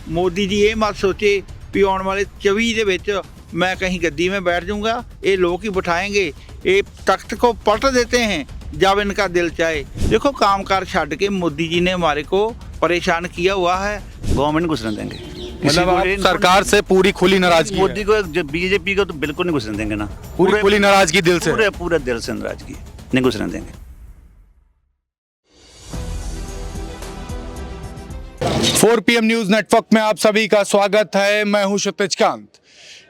मोदी जी ये मत सोचे भी आने वाले 24 ਦੇ ਵਿੱਚ मैं कहीं गद्दी में बैठ जाऊंगा। ये लोग ही बिठाएंगे, ये तख्त को पलट देते हैं जब इनका दिल चाहे। देखो कामकाज छੱਡ के मोदी जी ने हमारे को परेशान किया हुआ है। गवर्नमेंट घुसने देंगे, मतलब आप सरकार से पूरी खुली नाराजगी मोदी को बीजेपी को तो बिल्कुल नहीं घुसने देंगे ना, पूरी खुली नाराजगी दिल से पूरे पूरे दिल से नाराजगी नहीं घुसने देंगे। 4 PM न्यूज नेटवर्क में आप सभी का स्वागत है। मैं हूं क्षितिज कांत।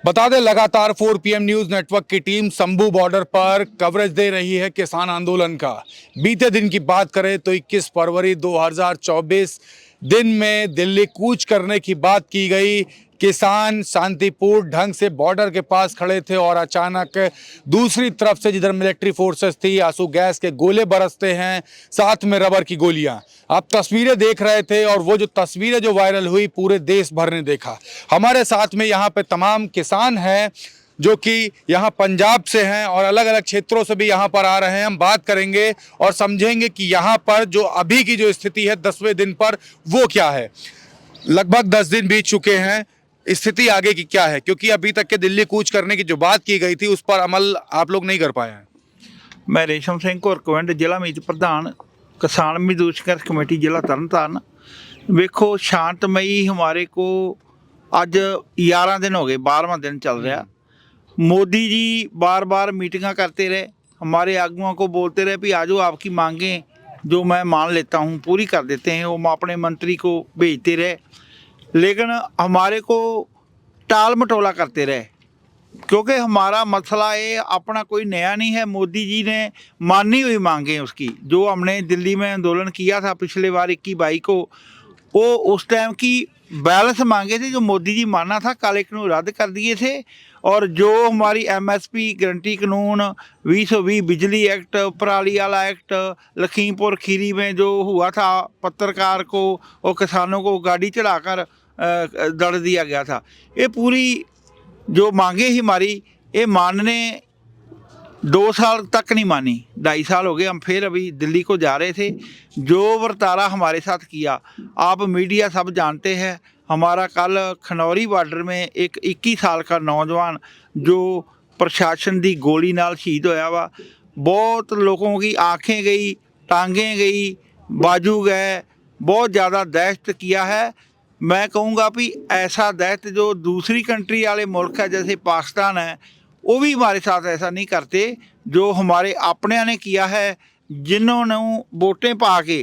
बता दें, लगातार 4 PM न्यूज नेटवर्क की टीम शंभू बॉर्डर पर कवरेज दे रही है किसान आंदोलन का। बीते दिन की बात करें तो 21 फरवरी 2024 दिन में दिल्ली कूच करने की बात की गई। किसान शांतिपूर्ण ढंग से बॉर्डर के पास खड़े थे और अचानक दूसरी तरफ से जिधर मिलिट्री फोर्सेस थी, आंसू गैस के गोले बरसते हैं, साथ में रबर की गोलियां। आप तस्वीरें देख रहे थे और वो जो तस्वीरें जो वायरल हुई पूरे देश भर ने देखा। हमारे साथ में यहाँ पे तमाम किसान हैं जो कि यहाँ पंजाब से हैं और अलग अलग क्षेत्रों से भी यहाँ पर आ रहे हैं। हम बात करेंगे और समझेंगे कि यहाँ पर जो अभी की जो स्थिति है 10वें दिन पर वो क्या है। लगभग 10 दिन बीत चुके हैं, स्थिति आगे की क्या है, क्योंकि अभी तक के दिल्ली कूच करने की जो बात की गई थी उस पर अमल आप लोग नहीं कर पाए हैं। मैं रेशम सिंह घुरकविंड जिला मीत प्रधान किसान मजदूर संघर्ष कमेटी जिला तरनताਰਨ। वेखो शांतमई हमारे को अज 11 दिन हो गए, 12वां दिन चल रहा। मोदी जी बार बार मीटिंगां करते रहे, हमारे आगुओं को बोलते रहे भी आज आपकी मांगें जो मैं मान लेता हूँ पूरी कर देते हैं। वो अपने मंत्री को भेजते रहे, लेकिन हमारे को टाल मटोला करते रहे, क्योंकि हमारा मसला ये अपना कोई नया नहीं है। मोदी जी ने मानी हुई मांगे उसकी, जो हमने दिल्ली में आंदोलन किया था पिछले बार 21-22 को, वो उस टाइम की बैलेंस मांगे थे जो मोदी जी माना था, काले कानून रद्द कर दिए थे। और जो हमारी MSP गारंटी कानून 2020 बिजली एक्ट, पराली वाला एक्ट, लखीमपुर खीरी में जो हुआ था पत्रकार को और किसानों को गाड़ी चढ़ाकर दड़ दिया गया था, ये पूरी जो मांगे ही हमारी ये मानने 2 साल तक नहीं मानी। 2.5 साल हो गए, हम फिर अभी दिल्ली को जा रहे थे। जो वर्तारा हमारे साथ किया आप मीडिया सब जानते हैं। हमारा कल खनौरी बॉर्डर में एक 21 साल का नौजवान जो प्रशासन की गोली नाल शहीद होया वा। बहुत लोगों की आँखें गई, टांगें गई, बाजू गए, बहुत ज़्यादा दहशत किया है। मैं कहूँगा भी ऐसा दहशत जो दूसरी कंट्री वाले मुल्क है जैसे पाकिस्तान है, वो भी हमारे साथ ऐसा नहीं करते जो हमारे अपने ने किया है, जिन्होंने वोटें पा के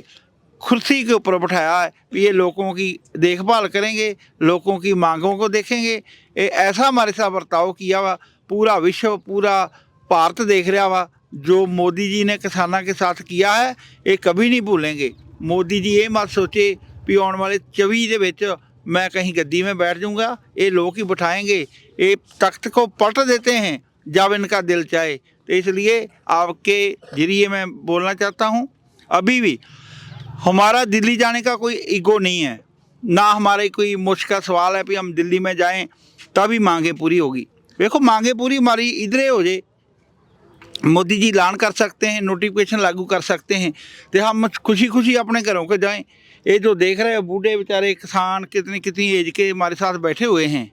कुर्सी के ऊपर बिठाया है। ये लोगों की देखभाल करेंगे, लोगों की मांगों को देखेंगे। ये ऐसा हमारे साथ बर्ताव किया वा, पूरा विश्व, पूरा भारत देख रहा वा। जो मोदी जी ने किसानों के साथ किया है ये कभी नहीं भूलेंगे। मोदी जी ये मत सोचे भी आने वाले 24 ਦੇ ਵਿੱਚ मैं कहीं गद्दी में बैठ जाऊंगा। ये लोग ही बिठाएंगे, ये तख्त को पलट देते हैं जब इनका दिल चाहे। तो इसलिए आपके जरिए मैं बोलना चाहता हूँ, अभी भी हमारा दिल्ली जाने का कोई ईगो नहीं है, ना हमारे कोई मुश्किल सवाल है कि हम दिल्ली में जाएं तभी मांगे पूरी होगी। देखो मांगे पूरी हमारी इधर हो जाए, मोदी जी ऐलान कर सकते हैं, नोटिफिकेशन लागू कर सकते हैं, तो हम खुशी खुशी अपने घरों के जाएं। ये जो देख रहे हैं बूढ़े बेचारे किसान कितनी कितनी एज के हमारे साथ बैठे हुए हैं,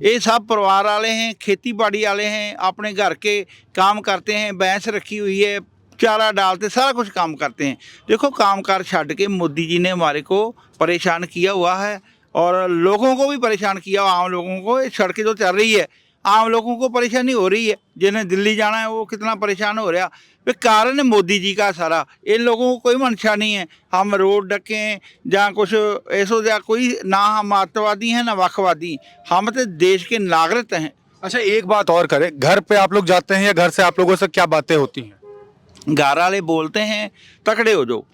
ये सब परिवार वाले हैं, खेती बाड़ी वाले हैं, अपने घर के काम करते हैं, भैंस रखी हुई है, चारा डालते, सारा कुछ काम करते हैं। देखो कामकाज छੱਡ के मोदी जी ने हमारे को परेशान किया हुआ है और लोगों को भी परेशान किया हुआ। आम लोगों को ये सड़कें जो चल रही है, आम लोगों को परेशानी हो रही है। जिन्हें दिल्ली जाना है वो कितना परेशान हो रहा, वे कारण है मोदी जी का सारा। इन लोगों को कोई मंशा नहीं है हम रोड डकें या कुछ ऐसो या कोई, ना हम आतंकवादी हैं ना वक्खवादी, हम तो देश के नागरिक हैं। अच्छा, एक बात और करें, घर पे आप लोग जाते हैं या घर से आप लोगों से क्या बातें होती हैं? घर वाले बोलते हैं तकड़े हो जाओ।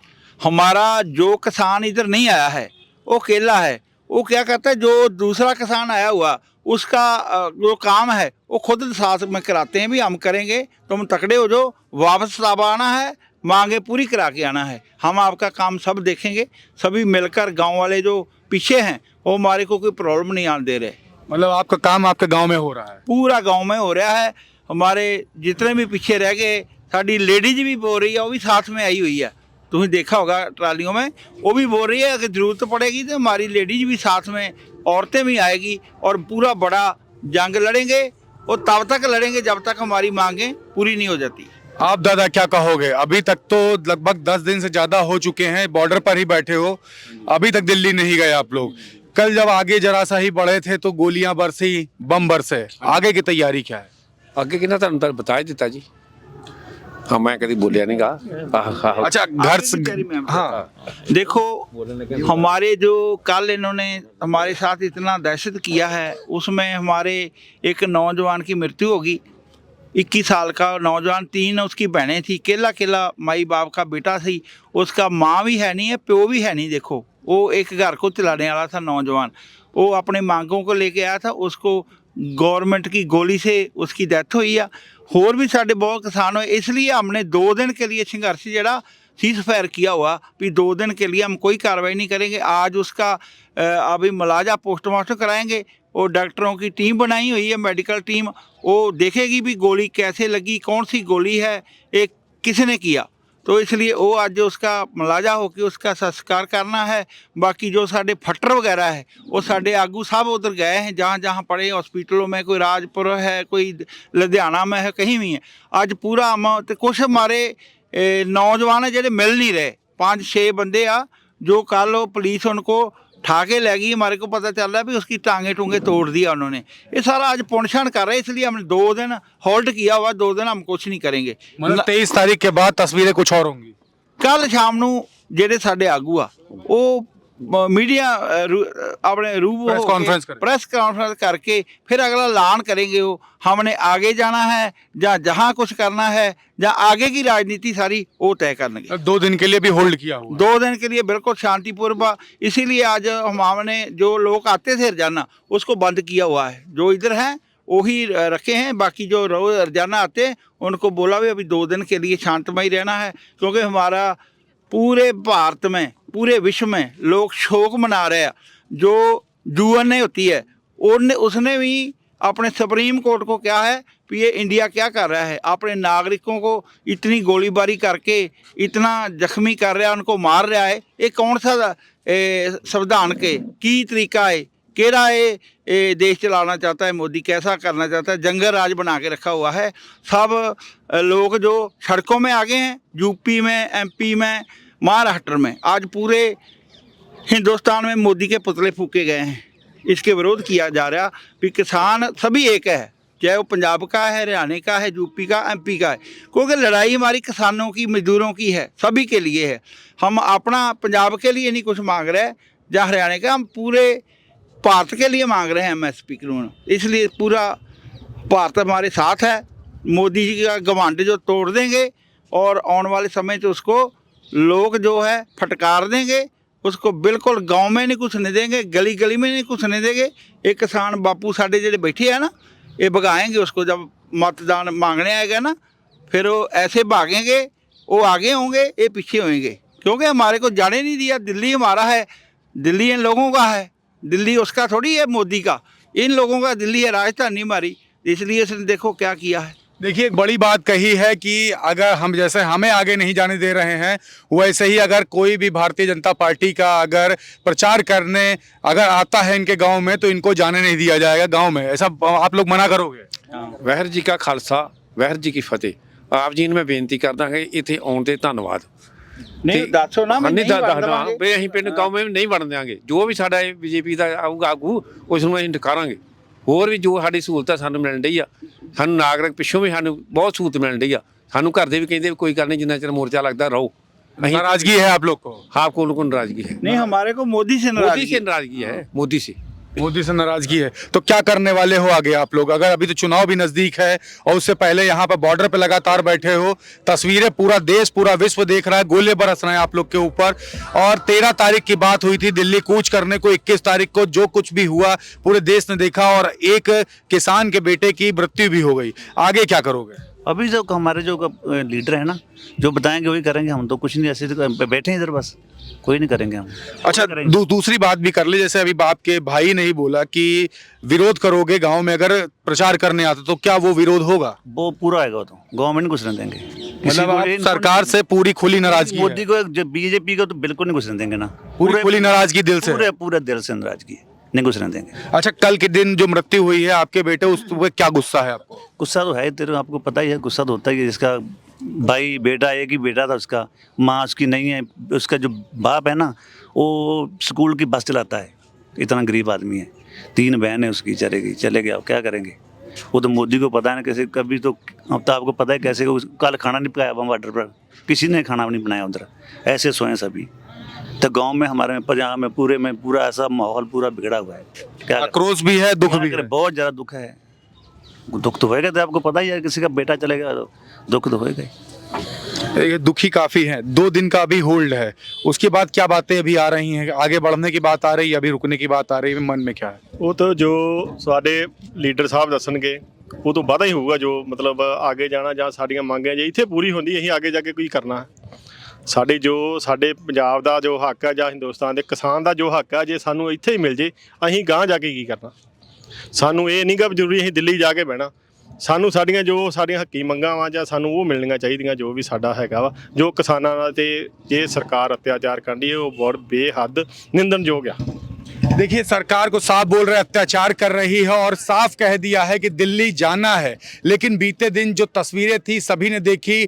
हमारा जो किसान इधर नहीं आया है वो अकेला है, वो क्या कहता है जो दूसरा किसान आया हुआ उसका जो काम है वो खुद साथ में कराते हैं भी हम करेंगे, तुम तकड़े हो जाओ, वापस अब आना है, मांगे पूरी करा के आना है, हम आपका काम सब देखेंगे। सभी मिलकर गांव वाले जो पीछे हैं वो हमारे को कोई प्रॉब्लम नहीं आने दे रहे। मतलब आपका काम आपके गांव में हो रहा है? पूरा गांव में हो रहा है। हमारे जितने भी पीछे रह गए, साड़ी लेडीज भी बोल रही है, वो भी साथ में आई हुई है। तुमने देखा होगा ट्रालियों में, वो भी बोल रही है अगर ज़रूरत पड़ेगी तो हमारी लेडीज भी साथ में औरतें भी आएगी और पूरा बड़ा जंग लड़ेंगे और तब तक लड़ेंगे जब तक हमारी मांगें पूरी नहीं हो जाती। आप दादा क्या कहोगे? अभी तक तो लगभग 10 दिन से ज्यादा हो चुके हैं, बॉर्डर पर ही बैठे हो, अभी तक दिल्ली नहीं गए आप लोग। कल जब आगे जरा सा ही बढ़े थे तो गोलियां बरसी, बम बरसे, आगे की तैयारी क्या है? ਅੱਗੇ ਕਿਹਨਾਂ ਤੁਹਾਨੂੰ ਤਾਂ ਬਤਾ ਹੀ ਦਿੱਤਾ ਜੀ। ਹਾਂ ਮੈਂ ਕਦੀ ਬੋਲਿਆ नहीं गा। अच्छा घर आगे से की तैयारी में हम हाँ देखो, हमारे जो कल इन्होंने हमारे साथ इतना दहशत किया है, उसमें हमारे एक नौजवान की मृत्यु होगी। 21 साल का नौजवान, 3 उसकी बहनें थी, केला केला माई बाप का बेटा थी, उसका माँ भी है नहीं है, प्यो भी है नहीं। देखो वो एक घर को चलाने वाला था नौजवान, वो अपने मांगों को लेके आया था, उसको गवर्नमेंट की गोली से उसकी डेथ हुई है। होर भी साढ़े बहुत किसान हुए, इसलिए हमने 2 दिन के लिए संघर्ष जरा सीज फायर किया हुआ भी 2 दिन के लिए हम कोई कार्रवाई नहीं करेंगे। आज उसका अभी मुलाजा पोस्टमार्टम कराएंगे और डॉक्टरों की टीम बनाई हुई है, मेडिकल टीम, वो देखेगी भी गोली कैसे लगी, कौन सी गोली है, एक किसने किया। तो इसलिए वो आज उसका मुलाजा होकर उसका संस्कार करना है। बाकी जो साढ़े फटर वगैरह है वो साढ़े आगू साहब उधर गए हैं, जहाँ जहाँ पड़े हॉस्पिटलों में, कोई राजपुर है, कोई लुधियाना में है, कहीं भी है। आज पूरा हम तो कुछ हमारे नौजवान है ਜਿਹੜੇ मिल नहीं रहे, 5-6 बंदे आ जो कल वो पुलिस उनको ठा के ले गई। हमारे को पता चल रहा है भी उसकी टांगे टूंगे तोड़ दिया उन्होंने। ये सारा आज पुनछान कर रहे हैं, इसलिए हमने 2 दिन होल्ड किया हुआ। 2 दिन हम कुछ नहीं करेंगे। मतलब 23 तारीख के बाद तस्वीरें कुछ और होंगी। ਕੱਲ ਸ਼ਾਮ ਨੂੰ ਜਿਹੜੇ ਸਾਡੇ ਆਗੂ ਆ ਉਹ मीडिया अपने रूबरू प्रेस कॉन्फ्रेंस करें। प्रेस कॉन्फ्रेंस करके फिर अगला ऐलान करेंगे वो हमने आगे जाना है या जहाँ कुछ करना है या आगे की राजनीति सारी वो तय करेंगे। 2 दिन के लिए भी होल्ड किया हुआ है। 2 दिन के लिए बिल्कुल शांतिपूर्व। इसीलिए आज हमने जो लोग आते थे रोजाना उसको बंद किया हुआ है, जो इधर हैं वही रखे हैं। बाकी जो रोज रोजाना आते हैं उनको बोला भी अभी 2 दिन के लिए शांतमय रहना है, क्योंकि हमारा पूरे भारत में, पूरे विश्व में लोग शोक मना रहे हैं। जो UN होती है उसने भी अपने सुप्रीम कोर्ट को क्या है कि ये इंडिया क्या कर रहा है, अपने नागरिकों को इतनी गोलीबारी करके इतना जख्मी कर रहा है, उनको मार रहा है। ये कौन सा संविधान के की तरीका है, केड़ा ये देश चलाना चाहता है मोदी, कैसा करना चाहता है। जंगल राज बना के रखा हुआ है। सब लोग जो सड़कों में आ गए हैं, यूपी में, MP में, महाराष्ट्र में, आज पूरे हिंदुस्तान में मोदी के पुतले फूके गए हैं। इसके विरोध किया जा रहा कि किसान सभी एक है, चाहे वो पंजाब का है, हरियाणा का है, यूपी का, MP का है, क्योंकि लड़ाई हमारी किसानों की, मजदूरों की है, सभी के लिए है। हम अपना पंजाब के लिए नहीं कुछ मांग रहे या हरियाणा का, हम पूरे भारत के लिए मांग रहे हैं MSP कानून। इसलिए पूरा भारत हमारे साथ है। मोदी जी का घमंड जो तोड़ देंगे और आने वाले समय से उसको लोग जो है फटकार देंगे, उसको बिल्कुल गांव में नहीं घुसने देंगे, गली गली में नहीं घुसने देंगे। एक किसान बापू साढ़े जो बैठे हैं ना, ये भगाएंगे उसको। जब मतदान मांगने आएगा ना, फिर वो ऐसे भागेंगे, वो आगे होंगे, ये पीछे होंगे, क्योंकि हमारे को जाने नहीं दिया। दिल्ली हमारा है, दिल्ली इन लोगों का है, दिल्ली उसका थोड़ी है, मोदी का, इन लोगों का दिल्ली है, राजधानी हमारी। इसलिए इसने देखो क्या किया है। देखिए एक बड़ी बात कही है कि अगर हम जैसे हमें आगे नहीं जाने दे रहे हैं, वैसे ही अगर कोई भी भारतीय जनता पार्टी का अगर प्रचार करने अगर आता है इनके गांव में तो इनको जाने नहीं दिया जाएगा गांव में। ऐसा आप लोग मना करोगे? ਵਾਹਿਗੁਰੂ ਜੀ ਕਾ ਖਾਲਸਾ, ਵਾਹਿਗੁਰੂ ਜੀ ਕੀ ਫਤਿਹ। ਆਪ ਜੀ ਨੂੰ ਮੈਂ ਬੇਨਤੀ ਕਰਦਾ ਕਿ ਇੱਥੇ ਆਉਣ ਤੇ ਧੰਨਵਾਦ। नहीं दसो ना, मैं ਨਹੀਂ नहीं ਦੱਸਦਾ वड़ देवांगे। ਵੀ ਅਸੀਂ ਪਿੰਡ ਗਾਉਂ ਵਿੱਚ ਨਹੀਂ ਵੜਨ ਦਿਆਂਗੇ। ਜੋ ਵੀ ਸਾਡਾ BJP ਦਾ ਆਊਗਾ ਆਗੂ ਉਸ ਨੂੰ ਅਸੀਂ ਨਕਾਰਾਂਗੇ। ਹੋਰ ਵੀ ਜੋ ਸਾਡੀ ਸਹੂਲਤਾਂ ਸਾਨੂੰ ਮਿਲਣ ਡਈ ਆ, ਸਾਨੂੰ ਨਾਗਰਿਕ ਪਿੱਛੋਂ ਵੀ ਸਾਨੂੰ ਬਹੁਤ ਸਹੂਲਤ ਮਿਲਣ ਡਈ ਆ। ਸਾਨੂੰ ਘਰ ਦੇ ਵੀ ਕਹਿੰਦੇ ਵੀ ਕੋਈ ਗੱਲ ਨਹੀਂ, ਜਿੰਨਾ ਚਿਰ ਮੋਰਚਾ ਲੱਗਦਾ ਰਹੋ। नाराजगी है आप लोग को? आपको लोगों को नाराजगी है? नहीं, हमारे को मोदी से मोदी नाराजगी से नाराजगी है, मोदी से। मोदी से नाराजगी है तो क्या करने वाले हो आगे आप लोग? अगर अभी तो चुनाव भी नजदीक है और उससे पहले यहाँ पर बॉर्डर पे लगातार बैठे हो, तस्वीरें पूरा देश, पूरा विश्व देख रहा है, गोले बरस रहे हैं आप लोग के ऊपर। और 13 तारीख की बात हुई थी दिल्ली कूच करने को, 21 तारीख को जो कुछ भी हुआ पूरे देश ने देखा और एक किसान के बेटे की मृत्यु भी हो गई। आगे क्या करोगे? अभी जो हमारे जो लीडर है ना, जो बताएंगे वही करेंगे। हम तो कुछ नहीं, ऐसे तो बैठे हैं इधर, बस कोई नहीं करेंगे हम। अच्छा दूसरी बात भी कर ले, जैसे अभी बाप के भाई ने ही बोला कि विरोध करोगे गांव में अगर प्रचार करने आता, तो क्या वो विरोध होगा? वो पूरा आएगा, तो गवर्नमेंट नहीं घुसने देंगे। मतलब आप सरकार से पूरी खुली नाराजगी मोदी है? को, जो BJP को तो बिल्कुल नहीं घुसने देंगे ना। पूरी खुली नाराजगी दिल से? पूरे पूरे दिल से नाराजगी है। नहीं घुसने देंगे। अच्छा, कल के दिन जो मृत्यु हुई है आपके बेटे, उस पर क्या गुस्सा है आपको? गुस्सा तो है तेरे, आपको पता ही है, गुस्सा तो होता ही है। जिसका भाई बेटा, एक ही बेटा था उसका, माँ उसकी नहीं है, उसका जो बाप है ना वो स्कूल की बस चलाता है, इतना गरीब आदमी है, 3 बहन है उसकी, चले गया, क्या करेंगे? वो तो मोदी को पता है ना कैसे, कभी तो अब तो आपको पता है कैसे, कल खाना नहीं पकाया बॉर्डर पर, किसी ने खाना नहीं बनाया उधर, ऐसे सोए सभी। तो गांव में हमारे में पंजाब में पूरे में पूरा ऐसा माहौल पूरा बिगड़ा हुआ है। क्या आक्रोश भी है, दुख भी है। बहुत ज़्यादा दुख है, दुख तो होएगा, तो आपको पता ही है, किसी का बेटा चलेगा तो दुख तो होएगा ही। ये दुखी काफी है। 2 दिन का अभी होल्ड है, उसके बाद क्या बातें अभी आ रही हैं? आगे बढ़ने की बात आ रही है, अभी रुकने की बात आ रही है, मन में क्या है? ਉਹ ਤਾਂ ਜੋ ਸਾਡੇ ਲੀਡਰ ਸਾਹਿਬ ਦੱਸਣਗੇ ਉਹ ਤੋਂ ਵਾਧਾ ਹੀ ਹੋਊਗਾ, ਜੋ ਮਤਲਬ ਅੱਗੇ ਜਾਣਾ ਜਾਂ ਸਾਡੀਆਂ ਮੰਗਾਂ ਜੇ ਇੱਥੇ ਪੂਰੀ ਹੁੰਦੀ ਅਸੀਂ ਅੱਗੇ ਜਾ ਕੇ ਕੀ ਕਰਨਾ। ਸਾਡੇ ਜੋ ਸਾਡੇ ਪੰਜਾਬ ਦਾ ਜੋ ਹੱਕ ਹੈ ਜਾਂ ਹਿੰਦੁਸਤਾਨ ਦੇ ਕਿਸਾਨ ਦਾ ਜੋ ਹੱਕ ਹੈ, ਜੇ ਸਾਨੂੰ ਇੱਥੇ ਹੀ ਮਿਲ ਜੇ ਅਸੀਂ ਗਾਂਹ ਜਾ ਕੇ ਕੀ ਕਰਨਾ। ਸਾਨੂੰ ਇਹ ਨਹੀਂ ਗਾ ਜ਼ਰੂਰੀ ਅਸੀਂ ਦਿੱਲੀ ਜਾ ਕੇ ਬਹਿਣਾ, ਸਾਨੂੰ ਸਾਡੀਆਂ ਜੋ ਸਾਡੀਆਂ ਹੱਕੀ ਮੰਗਾਂ ਵਾ ਜਾਂ ਸਾਨੂੰ ਉਹ ਮਿਲਣੀਆਂ ਚਾਹੀਦੀਆਂ, ਜੋ ਵੀ ਸਾਡਾ ਹੈਗਾ ਵਾ। ਜੋ ਕਿਸਾਨਾਂ ਨਾਲ ਤੇ ਇਹ ਸਰਕਾਰ ਅਤਿਆਚਾਰ ਕਰਦੀ ਹੈ ਉਹ ਬਹੁਤ ਬੇਹੱਦ ਨਿੰਦਣਯੋਗ ਆ। देखिए, सरकार को साफ बोल रहे अत्याचार कर रही है और साफ कह दिया है कि दिल्ली जाना है। लेकिन बीते दिन जो तस्वीरें थी सभी ने देखी,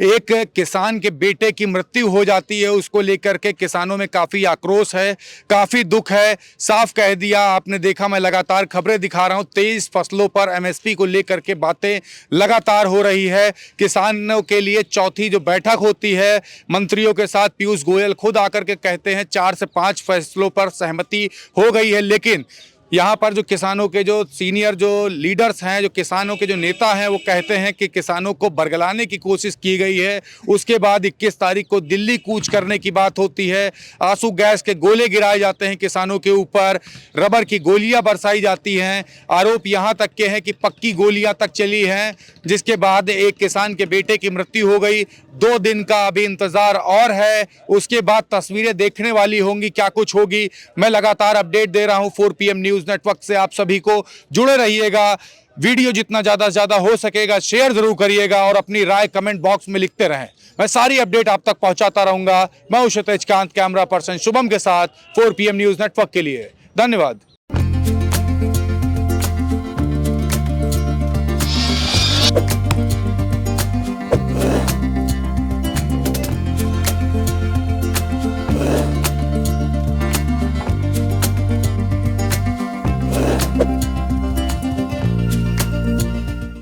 एक किसान के बेटे की मृत्यु हो जाती है, उसको लेकर के किसानों में काफ़ी आक्रोश है, काफ़ी दुख है। साफ कह दिया, आपने देखा, मैं लगातार खबरें दिखा रहा हूँ, 23 फसलों पर MSP को लेकर के बातें लगातार हो रही है। किसानों के लिए चौथी जो बैठक होती है मंत्रियों के साथ, पीयूष गोयल खुद आकर के कहते हैं 4 से 5 फैसलों पर सहमति हो गई है। लेकिन यहाँ पर जो किसानों के जो सीनियर जो लीडर्स हैं, जो किसानों के जो नेता हैं, वो कहते हैं कि किसानों को बरगलाने की कोशिश की गई है। उसके बाद 21 तारीख को दिल्ली कूच करने की बात होती है, आंसू गैस के गोले गिराए जाते हैं किसानों के ऊपर, रबर की गोलियां बरसाई जाती हैं। आरोप यहाँ तक के हैं कि पक्की गोलियां तक चली हैं, जिसके बाद एक किसान के बेटे की मृत्यु हो गई। 2 दिन का अभी इंतज़ार और है, उसके बाद तस्वीरें देखने वाली होंगी, क्या कुछ होगी। मैं लगातार अपडेट दे रहा हूँ 4 PM न्यूज़ नेटवर्क से। आप सभी को जुड़े रहिएगा, वीडियो जितना ज़्यादा से ज़्यादा हो सकेगा शेयर ज़रूर करिएगा और अपनी राय कमेंट बॉक्स में लिखते रहें। मैं सारी अपडेट आप तक पहुंचाता रहूँगा। मैं हूं क्षितिज कांत, कैमरा पर्सन शुभम के साथ 4 PM न्यूज़ नेटवर्क के लिए। धन्यवाद।